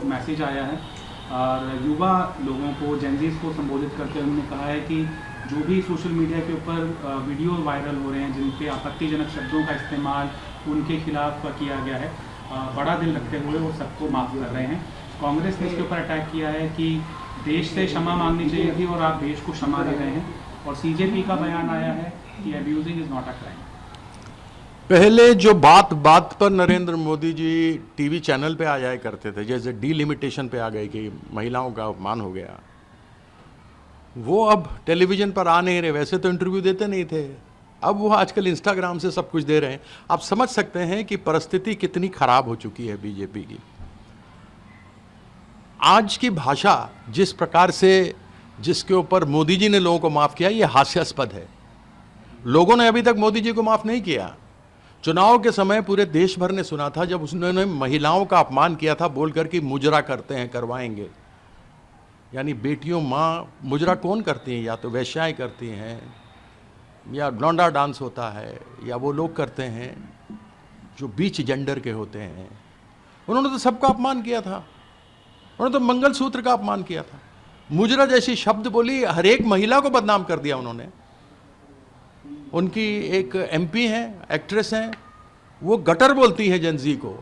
Message आया है और युवा लोगों को, जेनजीज को संबोधित करते हुए उन्होंने कहा है कि जो भी सोशल मीडिया के ऊपर वीडियो वायरल हो रहे हैं जिन पे आपत्तिजनक शब्दों का इस्तेमाल उनके खिलाफ किया गया है, बड़ा दिल रखते हुए वो सबको माफ़ कर रहे हैं। कांग्रेस ने इसके ऊपर अटैक किया है कि देश से क्षमा मांगनी चाहिए थी और आप देश को क्षमा दे रहे हैं। और सीजेपी का बयान आया है कि abusing is not a crime. पहले जो बात बात पर नरेंद्र मोदी जी टीवी चैनल पे आ जाया करते थे, जैसे डीलिमिटेशन पे आ गए कि महिलाओं का अपमान हो गया, वो अब टेलीविजन पर आ नहीं रहे। वैसे तो इंटरव्यू देते नहीं थे, अब वो आजकल इंस्टाग्राम से सब कुछ दे रहे हैं। आप समझ सकते हैं कि परिस्थिति कितनी खराब हो चुकी है बीजेपी की। आज की भाषा जिस प्रकार से, जिसके ऊपर मोदी जी ने लोगों को माफ किया, ये हास्यास्पद है। लोगों ने अभी तक मोदी जी को माफ नहीं किया। चुनाव के समय पूरे देश भर ने सुना था जब उन्होंने महिलाओं का अपमान किया था बोलकर कि मुजरा करते हैं, करवाएंगे। यानी बेटियों, माँ मुजरा कौन करती हैं? या तो वेश्याएं करती हैं, या लौंडा डांस होता है, या वो लोग करते हैं जो बीच जेंडर के होते हैं। उन्होंने तो सबका अपमान किया था। उन्होंने तो मंगलसूत्र का अपमान किया था। मुजरा जैसी शब्द बोली, हर एक महिला को बदनाम कर दिया उन्होंने। उनकी एक एमपी हैं, एक्ट्रेस हैं, वो गटर बोलती हैं जेनजी को,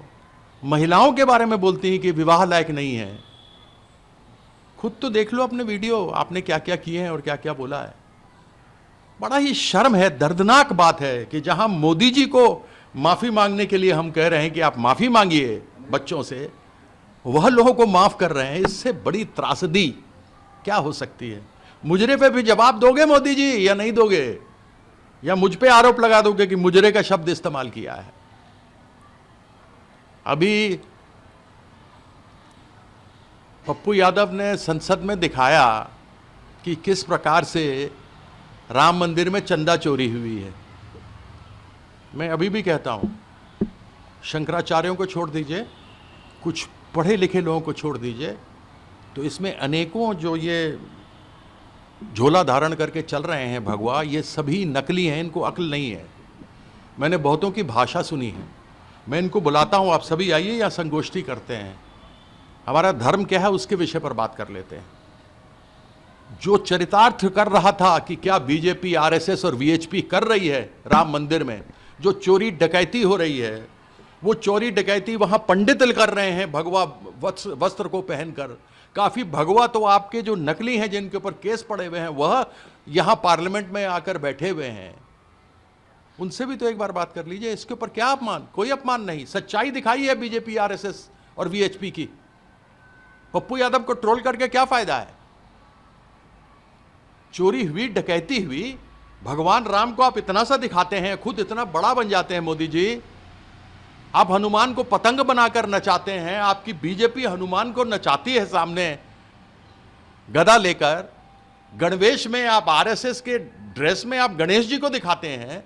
महिलाओं के बारे में बोलती हैं कि विवाह लायक नहीं है। खुद तो देख लो अपने वीडियो, आपने क्या क्या किए हैं और क्या क्या बोला है। बड़ा ही शर्म है, दर्दनाक बात है कि जहां मोदी जी को माफी मांगने के लिए हम कह रहे हैं कि आप माफी मांगिए बच्चों से, वह लोगों को माफ कर रहे हैं। इससे बड़ी त्रासदी क्या हो सकती है? मुजरे पे भी जवाब दोगे मोदी जी या नहीं दोगे? या मुझ पे आरोप लगा दोगे कि मुजरे का शब्द इस्तेमाल किया है? अभी पप्पू यादव ने संसद में दिखाया कि किस प्रकार से राम मंदिर में चंदा चोरी हुई है। मैं अभी भी कहता हूं, शंकराचार्यों को छोड़ दीजिए, कुछ पढ़े लिखे लोगों को छोड़ दीजिए, तो इसमें अनेकों जो ये झोला धारण करके चल रहे हैं भगवा, ये सभी नकली हैं, इनको अक्ल नहीं है। मैंने बहुतों की भाषा सुनी है। मैं इनको बुलाता हूं, आप सभी आइए, या संगोष्ठी करते हैं, हमारा धर्म क्या है उसके विषय पर बात कर लेते हैं। जो चरितार्थ कर रहा था कि क्या बीजेपी, आरएसएस और वीएचपी कर रही है राम मंदिर में, जो चोरी डकैती हो रही है, वो चोरी डकैती वहां पंडित कर रहे हैं भगवा वस्त्र को पहनकर। काफी भगवा तो आपके जो नकली हैं, जिनके ऊपर केस पड़े हुए हैं, वह यहां पार्लियामेंट में आकर बैठे हुए हैं। उनसे भी तो एक बार बात कर लीजिए। इसके ऊपर क्या अपमान? कोई अपमान नहीं, सच्चाई दिखाई है बीजेपी, आरएसएस और वीएचपी की। पप्पू यादव को ट्रोल करके क्या फायदा है? चोरी हुई, डकैती हुई, भगवान राम को आप इतना सा दिखाते हैं, खुद इतना बड़ा बन जाते हैं मोदी जी। आप हनुमान को पतंग बनाकर नचाते हैं। आपकी बीजेपी हनुमान को नचाती है सामने गदा लेकर। गणवेश में आप, आरएसएस के ड्रेस में आप गणेश जी को दिखाते हैं।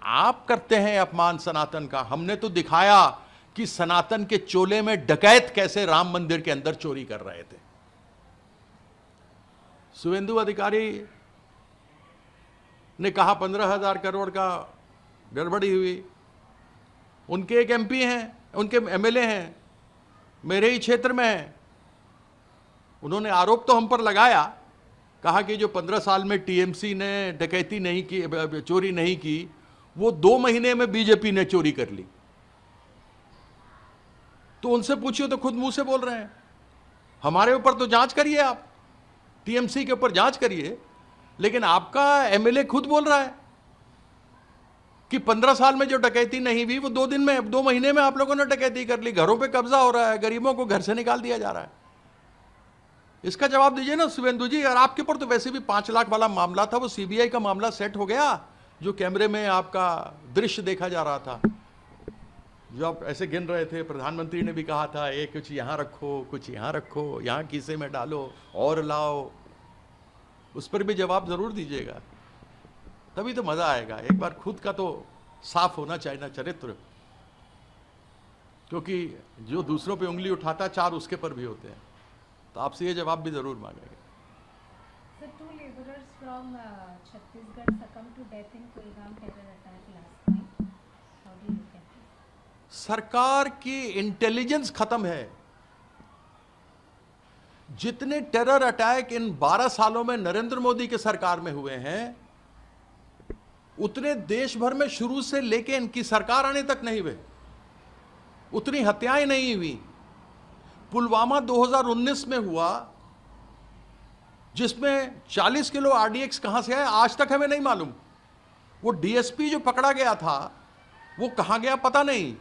आप करते हैं अपमान सनातन का। हमने तो दिखाया कि सनातन के चोले में डकैत कैसे राम मंदिर के अंदर चोरी कर रहे थे। शुभेंदु अधिकारी ने कहा 15,000 करोड़ का गड़बड़ी हुई। उनके एक एमपी हैं, उनके एमएलए हैं, मेरे ही क्षेत्र में हैं। उन्होंने आरोप तो हम पर लगाया, कहा कि जो 15 साल में टीएमसी ने डकैती नहीं की, चोरी नहीं की, वो 2 महीने में बीजेपी ने चोरी कर ली। तो उनसे पूछिए, तो खुद मुंह से बोल रहे हैं। हमारे ऊपर तो जांच करिए, आप टीएमसी के ऊपर जांच करिए, लेकिन आपका एमएलए खुद बोल रहा है कि 15 साल में जो डकैती नहीं हुई वो 2 दिन में, 2 महीने में आप लोगों ने डकैती कर ली। घरों पे कब्जा हो रहा है, गरीबों को घर से निकाल दिया जा रहा है। इसका जवाब दीजिए ना शुभेंदु जी। और आपके ऊपर तो वैसे भी 5 लाख वाला मामला था, वो सीबीआई का मामला सेट हो गया, जो कैमरे में आपका दृश्य देखा जा रहा था, जो आप ऐसे गिन रहे थे। प्रधानमंत्री ने भी कहा था, ये कुछ यहां रखो, कुछ यहां रखो, यहां खीसे में डालो और लाओ। उस पर भी जवाब जरूर दीजिएगा, तभी तो मजा आएगा। एक बार खुद का तो साफ होना चाहिए ना चरित्र, क्योंकि जो दूसरों पे उंगली उठाता 4 उसके पर भी होते हैं। तो आपसे ये जवाब भी जरूर मांगेंगे। Sir, 2 laborers from Chhattisgarh succumbed to death in Kulgam terror attack last night. How do you look at it? सरकार की इंटेलिजेंस खत्म है। जितने टेरर अटैक इन 12 सालों में नरेंद्र मोदी के सरकार में हुए हैं, उतने देश भर में शुरू से लेके इनकी सरकार आने तक नहीं हुए। उतनी हत्याएं नहीं हुई। पुलवामा 2019 में हुआ, जिसमें 40 किलो आरडीएक्स कहां से आया आज तक हमें नहीं मालूम। वो डीएसपी जो पकड़ा गया था वो कहां गया पता नहीं,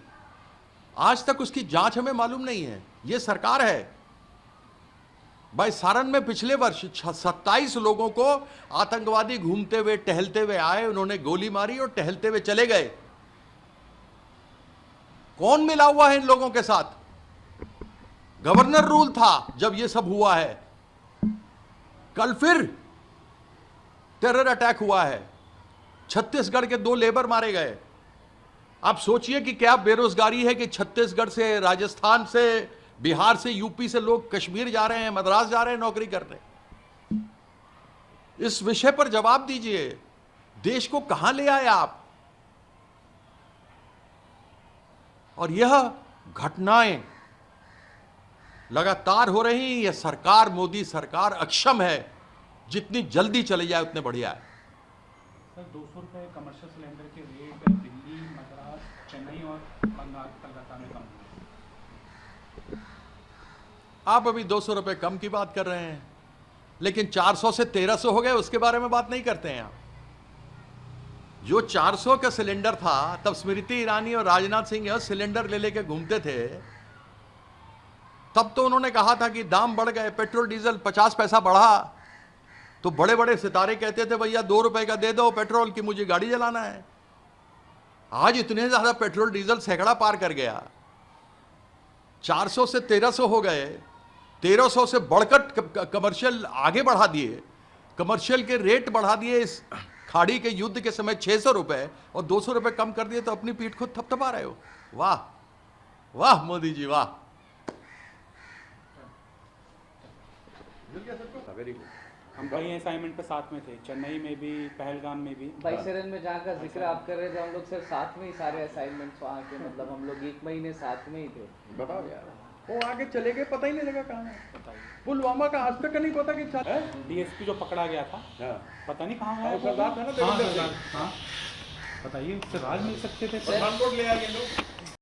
आज तक उसकी जांच हमें मालूम नहीं है। ये सरकार है भाई। सारण में पिछले वर्ष 27 लोगों को आतंकवादी घूमते हुए टहलते हुए आए, उन्होंने गोली मारी और टहलते हुए चले गए। कौन मिला हुआ है इन लोगों के साथ? गवर्नर रूल था जब ये सब हुआ है। कल फिर टेरर अटैक हुआ है, छत्तीसगढ़ के 2 लेबर मारे गए। आप सोचिए कि क्या बेरोजगारी है कि छत्तीसगढ़ से, राजस्थान से, बिहार से, यूपी से लोग कश्मीर जा रहे हैं, मद्रास जा रहे हैं नौकरी करने। इस विषय पर जवाब दीजिए। देश को कहां ले आए आप? और यह घटनाएं लगातार हो रही। यह सरकार, मोदी सरकार अक्षम है। जितनी जल्दी चली जाए उतने बढ़िया है। सर 200 रुपये कमर्शियल सिलेंडर के रेट दिल्ली, मद्रास, चेन्नई और बंगाल, कलकत्ता में कम हुए। आप अभी 200 रुपये कम की बात कर रहे हैं, लेकिन 400 से 1300 हो गए, उसके बारे में बात नहीं करते हैं आप। जो 400 का सिलेंडर था, तब स्मृति ईरानी और राजनाथ सिंह यह सिलेंडर ले लेके घूमते थे। तब तो उन्होंने कहा था कि दाम बढ़ गए, पेट्रोल डीजल 50 पैसा बढ़ा, तो बड़े बड़े सितारे कहते थे भैया 2 रुपए का दे दो पेट्रोल की, मुझे गाड़ी चलाना है। आज इतने ज्यादा पेट्रोल डीजल सैकड़ा पार कर गया। 400 से 1300 हो गए, 1300 से बढ़कर कमर्शियल आगे बढ़ा दिए, कमर्शियल के रेट बढ़ा दिए। इस खाड़ी के युद्ध के समय 600 रुपए और 200 रुपए कम कर दिए, तो अपनी पीठ खुद थपथपा रहे हो। वाह वाह मोदी जी वाह। Very good. हम कई असाइनमेंट पे साथ में थे, चेन्नई में भी, पहलगाम में भी। बाइसरन में जहाँ का जिक्र आप कर रहे थे, हम लोग सिर्फ साथ में ही सारे असाइनमेंट्स वहाँ के, मतलब हम लोग 1 महीने साथ में ही थे। बताओ यार, वो आगे चले गए, पता ही नहीं लगा कहाँ है। बताइए। पुलवामा का आज तक नहीं पता कि डीएसपी जो पकड़ा गया था, पता नहीं कहाँ गया। सरदार था ना, हाँ, बताइए, उससे राज मिल सकते थे। पठानकोट ले आए लोग।